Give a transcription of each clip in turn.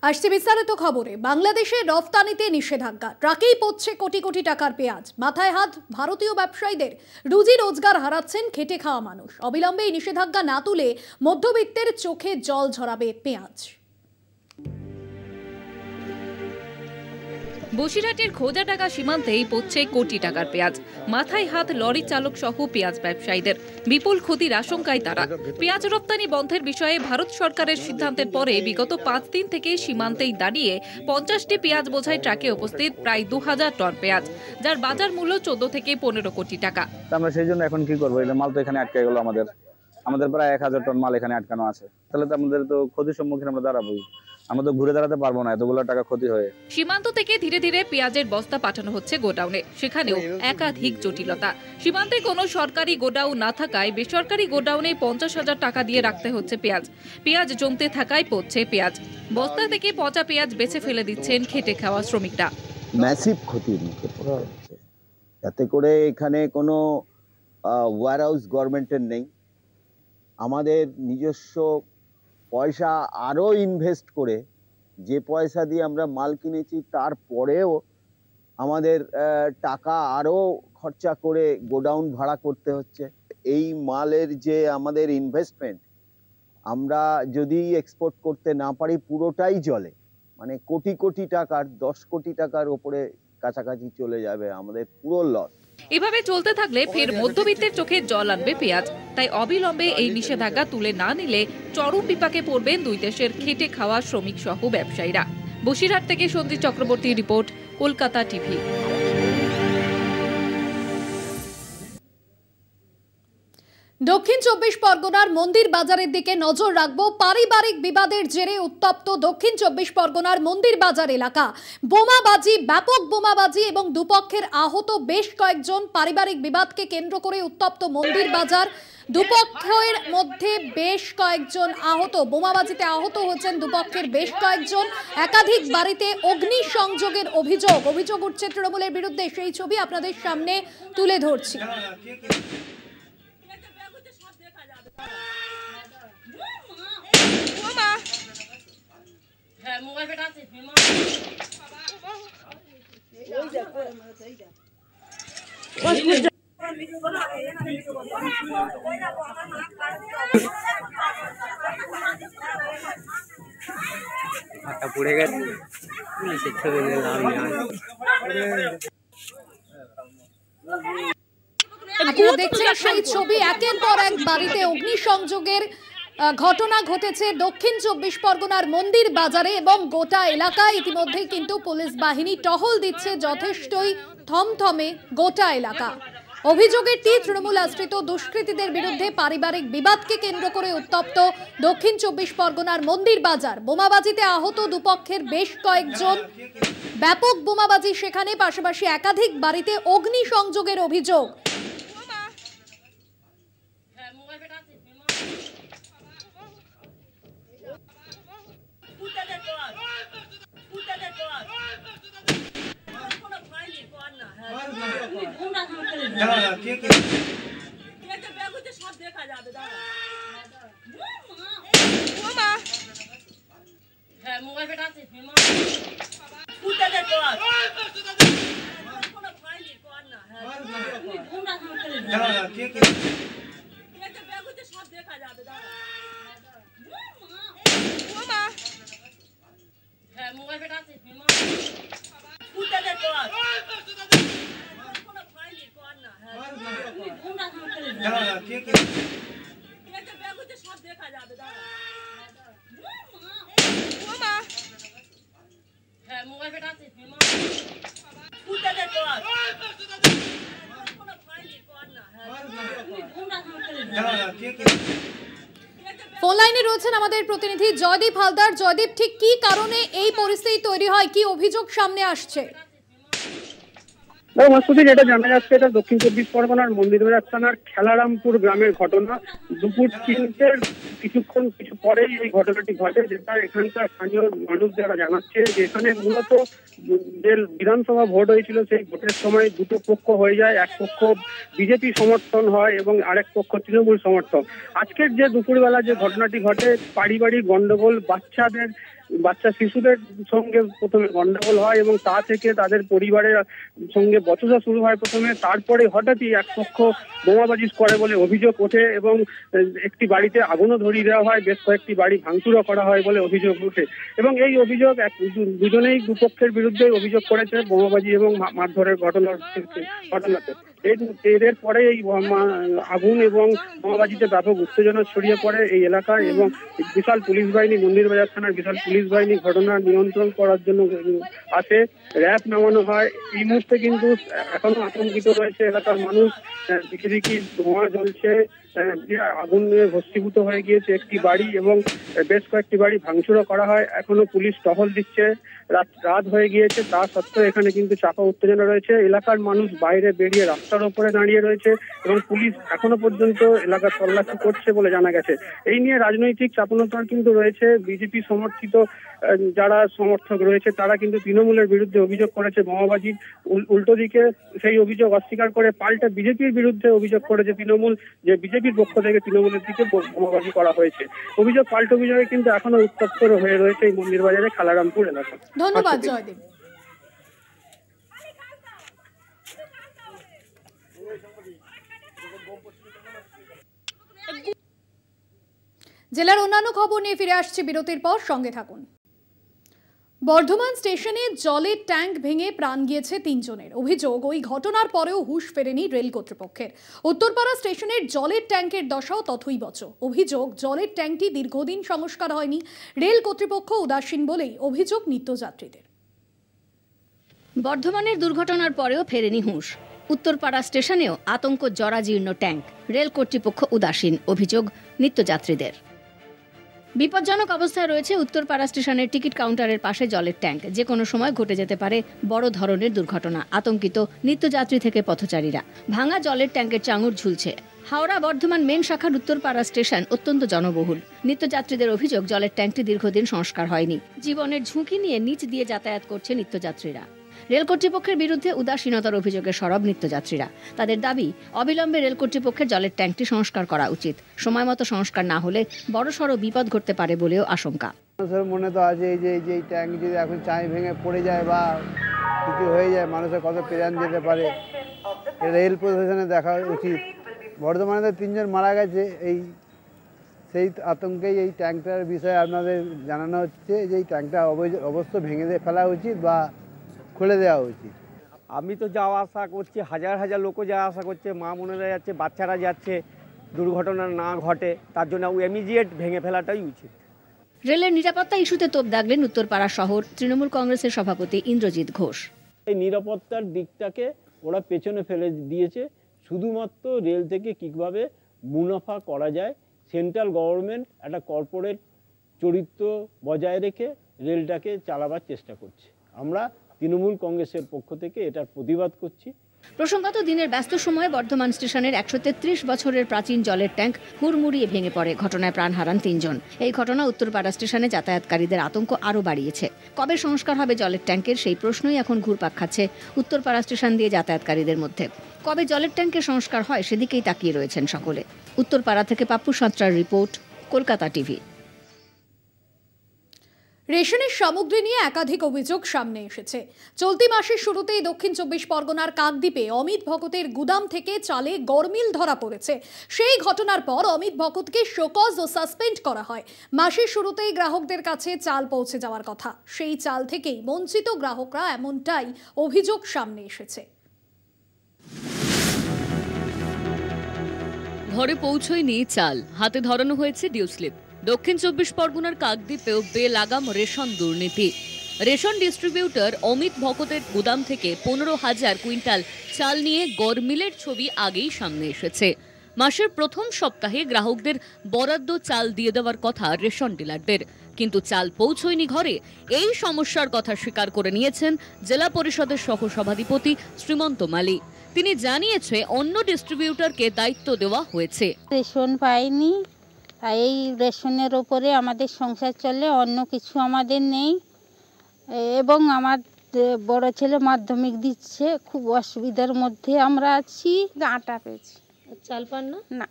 আসছে বিস্তারিত খবরে। বাংলাদেশে রফতানিতে নিষেধাজ্ঞা, ট্রাকেই পড়ছে কোটি কোটি টাকার পেঁয়াজ। মাথায় হাত ভারতীয় ব্যবসায়ীদের, রুজি রোজগার হারাচ্ছেন খেটে খাওয়া মানুষ। অবিলম্বে এই নিষেধাজ্ঞা না তুলে মধ্যবিত্তের চোখে জল ঝরাবে পেঁয়াজ। বসিরহাটের খোঁজাডাঙ্গা সীমান্তেই পড়ছে কোটি টাকার পেঁয়াজ। মাথায় হাত লরি চালক সহ পেঁয়াজ ব্যবসায়ীদের। বিপুল ক্ষতির আশঙ্কায় তারা। পেঁয়াজ রপ্তানি বন্ধের বিষয়ে ভারত সরকারের সিদ্ধান্তের পরে বিগত 5 দিন থেকে সীমান্তেই দাঁড়িয়ে 50টি পেঁয়াজ বোঝাই ট্রাকে উপস্থিত প্রায় 2000 টন পেঁয়াজ, যার বাজার মূল্য 14 থেকে 15 কোটি টাকা। আমরা সেই জন্য এখন কি করবো, এটা মাল তো এখানে আটকে গেল। আমাদের প্রায় 1000 টন মাল এখানে আটকানো আছে। তাহলে তো আমাদের তো ক্ষতির সম্মুখীন আমরা দাঁড়াবোই। আমরা তো ঘুরে দাঁড়াতে পারবো না এতগুলো টাকা ক্ষতি হয়ে। সীমান্ত থেকে ধীরে ধীরে পেঁয়াজের বস্তা পাঠানো হচ্ছে গোডাউনে, সেখানেও একাধিক জটিলতা। সীমান্তে কোনো সরকারি গোডাউন না থাকায় বেসরকারি গোডাউনে 50,000 টাকা দিয়ে রাখতে হচ্ছে পেঁয়াজ। পেঁয়াজ জমতে থাকায় পড়ছে পেঁয়াজ। বস্তা থেকে পচা পেঁয়াজ বেছে ফেলে দিচ্ছেন খেটে খাওয়া শ্রমিকরা। ম্যাসিভ ক্ষতির মুখে পড়তে হচ্ছে। যাতে করে এখানে কোনো ওয়ারহাউস গভর্নমেন্টের নেই। আমাদের নিজস্ব পয়সা আরও ইনভেস্ট করে, যে পয়সা দিয়ে আমরা মাল কিনেছি তারপরেও আমাদের টাকা আরও খরচা করে গোডাউন ভাড়া করতে হচ্ছে। এই মালের যে আমাদের ইনভেস্টমেন্ট, আমরা যদি এক্সপোর্ট করতে না পারি পুরোটাই জলে, মানে কোটি কোটি টাকার 10 কোটি টাকার উপরে কাছাকাছি চলে যাবে আমাদের পুরো লস। এভাবে চলতে থাকলে ফের মধ্যবিত্তের চোখে জল আনবে পেঁয়াজ। তাই অবিলম্বে এই নিষেধাজ্ঞা তুলে না নিলে চরম বিপাকে পড়বেন দুই দেশের খেটে খাওয়া শ্রমিক সহ ব্যবসায়ীরা। বসিরহাট থেকে সঞ্জিত চক্রবর্তীর রিপোর্ট, কলকাতা টিভি। দক্ষিণ 24 পরগনার মন্দির বাজারের দিকে নজর রাখবো। পারিবারিক বিবাদের জেরে উত্তপ্ত দক্ষিণ 24 পরগনার মন্দির বাজার এলাকা। বোমাবাজি, ব্যাপক বোমাবাজি এবং দুপক্ষের আহত বেশ কয়েকজন। পারিবারিক বিবাদকে কেন্দ্র করে উত্তপ্ত মন্দির বাজার। দুপক্ষের মধ্যে বেশ কয়েকজন আহত। বোমাবাজিতে আহত হচ্ছেন দুপক্ষের বেশ কয়েকজন। একাধিক বাড়িতে অগ্নিসংযোগের অভিযোগ উঠছে তৃণমূলের বিরুদ্ধে। সেই ছবি আপনাদের সামনে তুলে ধরছি। পুড়ে গেছে, পুলিশের ছবি নিলাম। আপনারা দেখছেন সেই ছবি। একের পর এক বাড়িতে অগ্নিসংযোগের ঘটনা ঘটেছে দক্ষিণ 24 পরগনার মন্দির বাজারে এবং গোটা এলাকায়। ইতিমধ্যেই কিন্তু পুলিশ বাহিনী টহল দিচ্ছে, যথেষ্টই থমথমে গোটা এলাকা। অভিযোগের তীর তৃণমূল আশ্রিত দুষ্কৃতীদের বিরুদ্ধে। পারিবারিক বিবাদকে কেন্দ্র করে উত্তপ্ত দক্ষিণ 24 পরগনার মন্দির বাজার। বোমাবাজিতে আহত দুপক্ষের বেশ কয়েকজন। ব্যাপক বোমাবাজি সেখানে, পাশাপাশি একাধিক বাড়িতে অগ্নিসংযোগের অভিযোগ। ফোন লাইনে রয়েছেন আমাদের প্রতিনিধি জয়দীপ হালদার। জয়দীপ, ঠিক কি কারণে এই পরিস্থিতি তৈরি হয়, কি অভিযোগ সামনে আসছে? যেটা জানা যাচ্ছে, এটা দক্ষিণ 24 পরগনার মন্দিরবাজার থানার খেলারামপুর গ্রামের ঘটনা। দুপুর 3টের কিছু পরেই এই ঘটনাটি ঘটে, যেটা এখানকার স্থানীয় মানুষ যারা জানাচ্ছে যে এখানে মূলত যে বিধানসভা ভোট হয়েছিল, সেই ভোটের সময় দুটো পক্ষ হয়ে যায়। এক পক্ষ বিজেপি সমর্থন হয় এবং আরেক পক্ষ তৃণমূল সমর্থন। আজকের যে দুপুরবেলা যে ঘটনাটি ঘটে, পারিবারিক গন্ডগোল, বাচ্চাদের বাচ্চা শিশুদের সঙ্গে প্রথমে গন্ডগোল হয় এবং তা থেকে তাদের পরিবারের সঙ্গে বচসা শুরু হয় প্রথমে। তারপরে হঠাৎই এক পক্ষ বোমাবাজি করে বলে অভিযোগ ওঠে এবং একটি বাড়িতে আগুনও ধরিয়ে দেওয়া হয়, বেশ কয়েকটি বাড়ি ভাঙচুরও করা হয় বলে অভিযোগ ওঠে। এবং এই অভিযোগ দুজনেই দুপক্ষের বিরুদ্ধে অভিযোগ করেছে বোমাবাজি এবং মারধরের ঘটনাতে। এর পরে এই আগুন এবং বোমাবাজিতে ব্যাপক উত্তেজনা ছড়িয়ে পড়ে এই এলাকায় এবং বিশাল পুলিশ বাহিনী, মন্দিরবাজার থানার বিশাল পুলিশ বাহিনী ঘটনা নিয়ন্ত্রণ করার জন্য আসে, র্যাব নামানো হয়। এই মুহূর্তে কিন্তু এখনো আতঙ্কিত রয়েছে এলাকার মানুষ। দিকে দিকে ধোঁয়া জ্বলছে, আগুন নিয়ে ভস্মীভূত হয়ে গিয়েছে একটি বাড়ি এবং বেশ কয়েকটি বাড়ি ভাঙচুরও করা হয়। এখনো পুলিশ টহল দিচ্ছে, রাত হয়ে গিয়েছে, তা সত্ত্বেও এখানে কিন্তু চাপা উত্তেজনা রয়েছে। এলাকার মানুষ বাইরে বেরিয়ে রাস্তার উপরে দাঁড়িয়ে রয়েছে এবং পুলিশ এখনো পর্যন্ত এলাকা তল্লাশি করছে বলে জানা গেছে। এই নিয়ে রাজনৈতিক চাপানোতর কিন্তু রয়েছে। বিজেপি সমর্থিত যারা সমর্থক রয়েছে তারা কিন্তু তৃণমূলের বিরুদ্ধে অভিযোগ করেছে বোমাবাজির। উল্টো দিকে সেই অভিযোগ অস্বীকার করে পাল্টা বিজেপির বিরুদ্ধে অভিযোগ করেছে তৃণমূল, যে বিজেপির পক্ষ থেকে তৃণমূলের দিকে বোমাবাজি করা হয়েছে। অভিযোগ পাল্টা অভিযোগে কিন্তু এখনো উত্তপ্ত হয়ে রয়েছে এই মন্দিরবাজারে খালারামপুর এলাকা। ধন্যবাদ জয়দীপ। জেলার অন্যান্য খবর নিয়ে ফিরে আসছে বিরতির পর, সঙ্গে থাকুন। বর্ধমান স্টেশনে জলের ট্যাঙ্ক ভেঙে প্রাণ গিয়েছে 3 জনের। অভিযোগ, ওই ঘটনার পরেও হুঁশ ফেরেনি রেল কর্তৃপক্ষের। উত্তরপাড়া স্টেশনের জলের ট্যাঙ্কের দশাও তথৈবচ। অভিযোগ, জলের ট্যাঙ্কটি দীর্ঘদিন সংস্কার হয়নি, রেল কর্তৃপক্ষ উদাসীন বলেই অভিযোগ নিত্যযাত্রীদের। বর্ধমানের দুর্ঘটনার পরেও ফেরেনি হুঁশ। উত্তরপাড়া স্টেশনেও আতঙ্ক, জরাজীর্ণ ট্যাঙ্ক, রেল কর্তৃপক্ষ উদাসীন, অভিযোগ নিত্যযাত্রীদের। বিপজ্জনক অবস্থায় রয়েছে উত্তরপাড়া স্টেশনের টিকিট কাউন্টারের পাশে জলের ট্যাঙ্ক। যে কোনো সময় ঘটে যেতে পারে বড় ধরনের দুর্ঘটনা, আতঙ্কিত নিত্যযাত্রী থেকে পথচারীরা। ভাঙা জলের ট্যাঙ্কের চাঙড় ঝুলছে। হাওড়া বর্ধমান মেন শাখার উত্তরপাড়া স্টেশন অত্যন্ত জনবহুল। নিত্যযাত্রীদের অভিযোগ, জলের ট্যাঙ্কটি দীর্ঘদিন সংস্কার হয়নি। জীবনের ঝুঁকি নিয়ে নিচ দিয়ে যাতায়াত করছে নিত্যযাত্রীরা। রেল কর্তৃপক্ষের বিরুদ্ধে উদাসীনতার অভিযোগে সরব নিত্যযাত্রীরা। তাদের দাবি, অবিলম্বে রেল কর্তৃপক্ষের জলের ট্যাঙ্কটি সংস্কার করা উচিত। সময় মতো সংস্কার না হলে বড়সড় বিপদ ঘটতে পারে বলেও আশঙ্কা। মানুষের মনে তো আছে এই ট্যাঙ্ক যদি এখন চাই ভেঙে পড়ে যায় বা কিছু হয়ে যায়, মানুষের কত প্রাণ যেতে পারে, রেল প্রশাসনে দেখা উচিত। বর্ধমানে 3 জন মারা গেছে, সেই আতঙ্কেই এই ট্যাঙ্কটার বিষয়ে আপনাদের জানানো হচ্ছে যে এই ট্যাঙ্কটা অবশ্য ভেঙে ফেলা উচিত বা খুলে দেওয়া উচিত। আমি তো যাওয়া আসা করছি, হাজার হাজার লোকও যাওয়া আসা করছে, মা বোনেরা যাচ্ছে, বাচ্চারা যাচ্ছে, দুর্ঘটনা না ঘটে তার জন্য ইমিডিয়েট ভেঙে ফেলাটাই উচিত। রেলের নিরাপত্তা ইস্যুতে তোপ দাগলেন উত্তরপাড়া শহর তৃণমূল কংগ্রেসের সভাপতি ইন্দ্রজিৎ ঘোষ। এই নিরাপত্তার দিকটাকে ওরা পেছনে ফেলে দিয়েছে। শুধুমাত্র রেল থেকে কীভাবে মুনাফা করা যায়, সেন্ট্রাল গভর্নমেন্ট একটা কর্পোরেট চরিত্র বজায় রেখে রেলটাকে চালাবার চেষ্টা করছে। আমরা তৃণমূল কংগ্রেসের পক্ষ থেকে এটার প্রতিবাদ করছি। প্রসঙ্গত, দিনের ব্যস্ত সময়ে বর্ধমান স্টেশনের 133 বছরের প্রাচীন জলের ট্যাঙ্ক হুড়মুড়িয়ে ভেঙে পড়ে। ঘটনায় প্রাণ হারান 3 জন। এই ঘটনা উত্তরপাড়া স্টেশনে যাতায়াতকারীদের আতঙ্ক আরও বাড়িয়েছে। কবে সংস্কার হবে জলের ট্যাঙ্কের, সেই প্রশ্নই এখন ঘুরপাক খাচ্ছে উত্তরপাড়া স্টেশন দিয়ে যাতায়াতকারীদের মধ্যে। কবে জলের ট্যাঙ্কের সংস্কার হয় সেদিকেই তাকিয়ে রয়েছেন সকলে। উত্তরপাড়া থেকে পাপ্পু সাঁতরার রিপোর্ট, কলকাতা টিভি। রেশনের সামগ্রী নিয়ে একাধিক অভিযোগ সামনে এসেছে। চলতি মাসের শুরুতেই দক্ষিণ 24 পরগনার কাকদ্বীপে অমিত ভকতের গুদাম থেকে চালে গরমিল ধরা পড়েছে। সেই ঘটনার পর অমিত ভকতকে শোকজ ও সাসপেন্ড করা হয়। মাসের শুরুতেই গ্রাহকদের কাছে চাল পৌঁছে যাওয়ার কথা, সেই চাল থেকেই বঞ্চিত গ্রাহকরা, এমনটাই অভিযোগ সামনে এসেছে। ঘরে পৌঁছয়নি চাল, হাতে ধরানো হয়েছে ডিউ স্লিপ। দক্ষিণ 24 পরগনার কাকদ্বীপেও বেলাগাম রেশন দুর্নীতি। রেশন ডিস্ট্রিবিউটর অমিত ভকতের গুদাম থেকে 15,000 কুইন্টাল চাল নিয়ে গরমিলের ছবি আগেই সামনে এসেছে। মাসের প্রথম সপ্তাহে গ্রাহকদের বরাদ্দ চাল দিয়ে দেওয়ার কথা রেশন ডিলারদের, কিন্তু চাল পৌঁছয়নি ঘরে। এই সমস্যার কথা স্বীকার করে নিয়েছেন জেলা পরিষদের সহসভাধিপতি শ্রীমন্ত মালী। তিনি জানিয়েছে অন্য ডিস্ট্রিবিউটরকে দায়িত্ব দেওয়া হয়েছে। রেশন পাইনি, তাই এই রেশনের ওপরে আমাদের সংসার চলে, অন্য কিছু আমাদের নেই। এবং আমার বড় ছেলে মাধ্যমিক দিচ্ছে, খুব অসুবিধার মধ্যে আমরা আছি। আটা পেয়েছি। চাল পান না? না।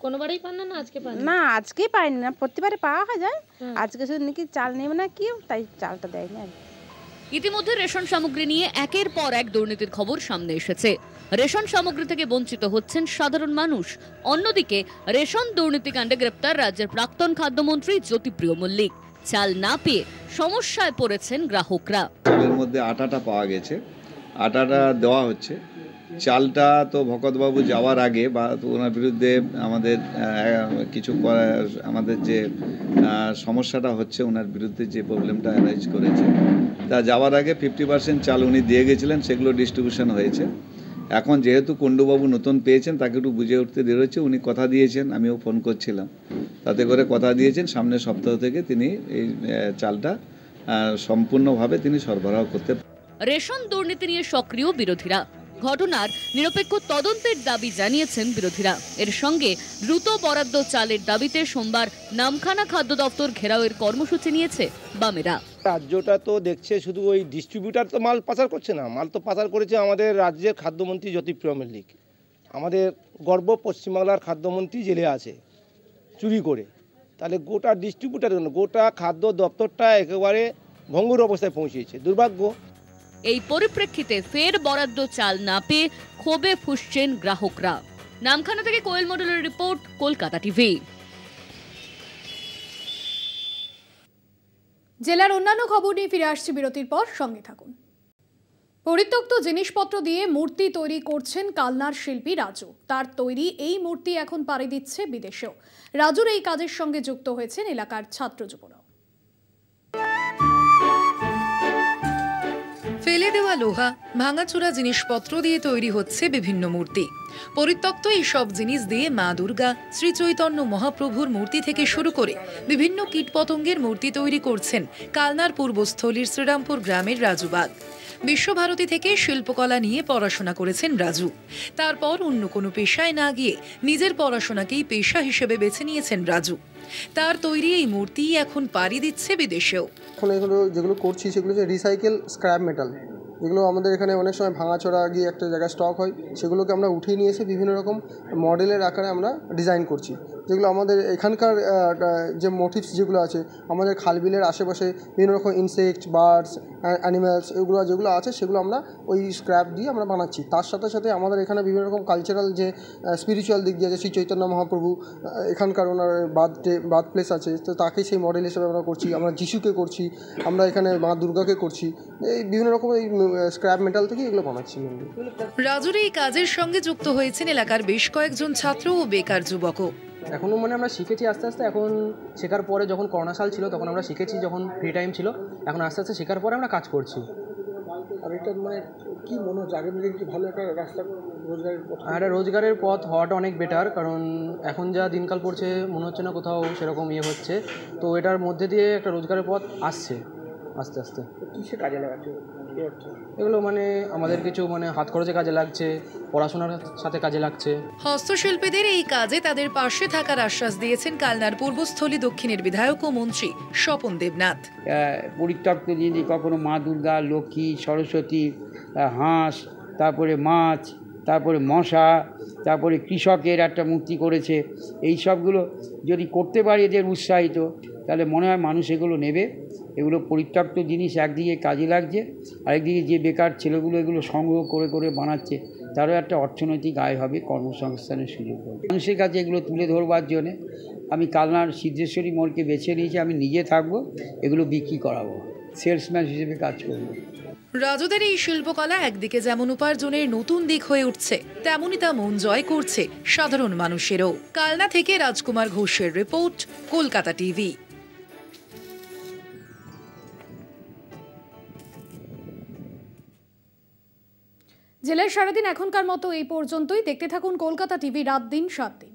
কোনোবারই পান না, আজকে পান না? আজকে পাইনি না, প্রতিবারে পাওয়া যায়, আজকে শুধু নাকি চাল নেবে না কেউ, তাই চালটা দেয়নি আর। ইতিমধ্যে রেশন সামগ্রী নিয়ে একের পর এক দুর্নীতির খবর সামনে এসেছে। রেশন সামগ্রী থেকে বঞ্চিত হচ্ছেন সাধারণ মানুষ। অন্যদিকে রেশন দুর্নীতিকাণ্ডে গ্রেপ্তার রাজ্যের প্রাক্তন খাদ্যমন্ত্রী জ্যোতিপ্রিয় মল্লিক। চাল না পেয়ে সমস্যায় পড়েছেন গ্রাহকরা। চালের মধ্যে আটাটা পাওয়া গেছে, আটাটা দেওয়া হচ্ছে। চালটা তো ভকতবাবু যাওয়ার আগে বা ওনার বিরুদ্ধে আমাদের কিছু আমাদের যে সমস্যাটা হচ্ছে, ওনার বিরুদ্ধে যে প্রবলেমটা অ্যারাইজ করেছে, তা যাওয়ার আগে 50% চাল উনি দিয়ে গেছিলেন, সেগুলো ডিস্ট্রিবিউশন হয়েছে। এখন যেহেতু কুণ্ডুবাবু নতুন পেয়েছেন, তাকে একটু বুঝে উঠতে দেরি হচ্ছে। উনি কথা দিয়েছেন, আমিও ফোন করছিলাম, তাতে করে কথা দিয়েছেন সামনের সপ্তাহ থেকে তিনি এই চালটা সম্পূর্ণভাবে তিনি সরবরাহ করতে। রেশন দুর্নীতি নিয়ে সক্রিয় বিরোধীরা। ঘটনার নিরপেক্ষ তদন্তের দাবি জানিয়েছেন বিরোধীরা। এর সঙ্গে দ্রুত বরাদ্দ চালের দাবিতে সোমবার নামখানা খাদ্য দপ্তর ঘেরাওয়ের কর্মসূচি নিয়েছে বামেরা। রাজ্যটা তো দেখছে শুধু ওই ডিস্ট্রিবিউটার তো মাল পাচার করছে না, মাল তো পাচার করেছে আমাদের রাজ্যের খাদ্যমন্ত্রী জ্যোতিপ্রিয় মল্লিক। আমাদের গর্ব পশ্চিমবাংলার খাদ্যমন্ত্রী জেলে আছে চুরি করে, তাহলে গোটা ডিস্ট্রিবিউটার গোটা খাদ্য দপ্তরটা একেবারে ভঙ্গুর অবস্থায় পৌঁছেছে, দুর্ভাগ্য। এই পরিপ্রেক্ষিতে ফের বরাদ্দ চাল না পেয়ে ক্ষোভে ফুঁসছেন গ্রাহকরা। নামখানা থেকে কোয়েল মডেলের রিপোর্ট, কলকাতা টিভি। জেলার অন্যান্য খবর নিয়ে ফিরে আসছে বিরতির পর, সঙ্গে থাকুন। পরিত্যক্ত জিনিসপত্র দিয়ে মূর্তি তৈরি করছেন কালনার শিল্পী রাজু। তার তৈরি এই মূর্তি এখন পাড়ি দিচ্ছে বিদেশেও। রাজুর এই কাজের সঙ্গে যুক্ত হয়েছেন এলাকার ছাত্র যুবরা। ফেলে দেওয়া লোহা, ভাঙাচোরা জিনিসপত্র দিয়ে তৈরি হচ্ছে বিভিন্ন মূর্তি। পরিত্যক্ত এই সব জিনিস দিয়ে মা দুর্গা, শ্রী চৈতন্য মহাপ্রভুর মূর্তি থেকে শুরু করে বিভিন্ন কীটপতঙ্গের মূর্তি তৈরি করছেন কালনার পূর্বস্থলীর শ্রীরামপুর গ্রামের রাজু বাগ। বিশ্বভারতী থেকে শিল্পকলা নিয়ে পড়াশোনা করেছেন রাজু। তারপর অন্য কোনো পেশায় না গিয়ে নিজের পড়াশোনাকেই পেশা হিসেবে বেছে নিয়েছেন রাজু। তার তৈরি এই মূর্তি এখন পাড়ি দিচ্ছে বিদেশেও। এখন এগুলো যেগুলো করছি সেগুলো হচ্ছে রিসাইকেল স্ক্র্যাপ মেটাল, যেগুলো আমাদের এখানে অনেক সময় ভাঙাচোরা গিয়ে একটা জায়গায় স্টক হয়, সেগুলোকে আমরা উঠিয়ে নিয়ে এসে বিভিন্ন রকম মডেলের আকারে আমরা ডিজাইন করছি, যেগুলো আমাদের এখানকার যে মোটিভস যেগুলো আছে আমাদের খালবিলের আশেপাশে বিভিন্ন রকম ইনসেক্ট, বার্ডস, অ্যানিম্যালস এগুলো যেগুলো আছে সেগুলো আমরা ওই স্ক্র্যাপ দিয়ে আমরা বানাচ্ছি। তার সাথে সাথে আমাদের এখানে বিভিন্ন রকম কালচারাল যে স্পিরিচুয়াল দিক দিয়ে আছে, শ্রী চৈতন্য মহাপ্রভু এখানকার ওনার বার্থ প্লেস আছে, তো তাকে সেই মডেল হিসেবে আমরা করছি। আমরা যিশুকে করছি, আমরা এখানে মা দুর্গাকে করছি, এই বিভিন্ন রকম এই স্ক্র্যাপ মেটাল থেকে এগুলো বানাচ্ছি। রাজুর এই কাজের সঙ্গে যুক্ত হয়েছেন এলাকার বেশ কয়েকজন ছাত্র ও বেকার যুবকও। এখনও আমরা শিখেছি আস্তে আস্তে। এখন শেখার পরে যখন করোনা সাল ছিল তখন আমরা শিখেছি, যখন ফ্রি টাইম ছিল, এখন আস্তে আস্তে শেখার পরে আমরা কাজ করছি। আর এটা কি মনে হচ্ছে আগে থেকে কি ভালো একটা রাস্তা রোজগারের পথ? একটা রোজগারের পথ হওয়াটা অনেক বেটার, কারণ এখন যা দিনকাল পড়ছে মনে হচ্ছে না কোথাও সেরকম হচ্ছে, তো এটার মধ্যে দিয়ে একটা রোজগারের পথ আসছে আস্তে আস্তে। কিসে কাজে লাগাচ্ছে এগুলো? আমাদের কিছু হাত খরচে কাজে লাগছে, পড়াশোনার সাথে কাজে লাগছে। হস্তশিল্পীদের এই কাজে তাদের পাশে থাকার আশ্বাস দিয়েছেন কালনার পূর্বস্থলী দক্ষিণের বিধায়ক ও মন্ত্রী স্বপন দেবনাথ। পরিত্যক্ত জিনিস, কখনো মা দুর্গা, লক্ষ্মী, সরস্বতী, হাঁস, তারপরে মাছ, তারপরে মশা, তারপরে কৃষকের একটা মূর্তি করেছে। এই সবগুলো যদি করতে পারি এদের উৎসাহিত, তাহলে মনে হয় মানুষ এগুলো নেবে। এগুলো পরিত্যক্ত জিনিস একদিকে কাজে লাগছে, আরেকদিকে যে বেকার ছেলেগুলো এগুলো সংগ্রহ করে করে বানাচ্ছে তারও একটা অর্থনৈতিক আয় হবে, কর্মসংস্থানের সুযোগ হবে। মানুষের কাছে এগুলো তুলে ধরবার জন্যে আমি কালনার সিদ্ধেশ্বরী মোড়কে বেছে নিয়েছি। আমি নিজে থাকবো, এগুলো বিক্রি করাবো, সেলসম্যান হিসেবে কাজ করবো। রাজুদের এই শিল্পকলা একদিকে যেমন উপার্জনের নতুন দিক হয়ে উঠছে, তেমনই তা মন জয় করছে সাধারণ মানুষেরও। কালনা থেকে রাজকুমার ঘোষের রিপোর্ট, কলকাতা টিভি। জেলার সারাদিন এখনকার মতো এই পর্যন্তই। দেখতে থাকুন কলকাতা টিভি, রাত দিন 7 দিন।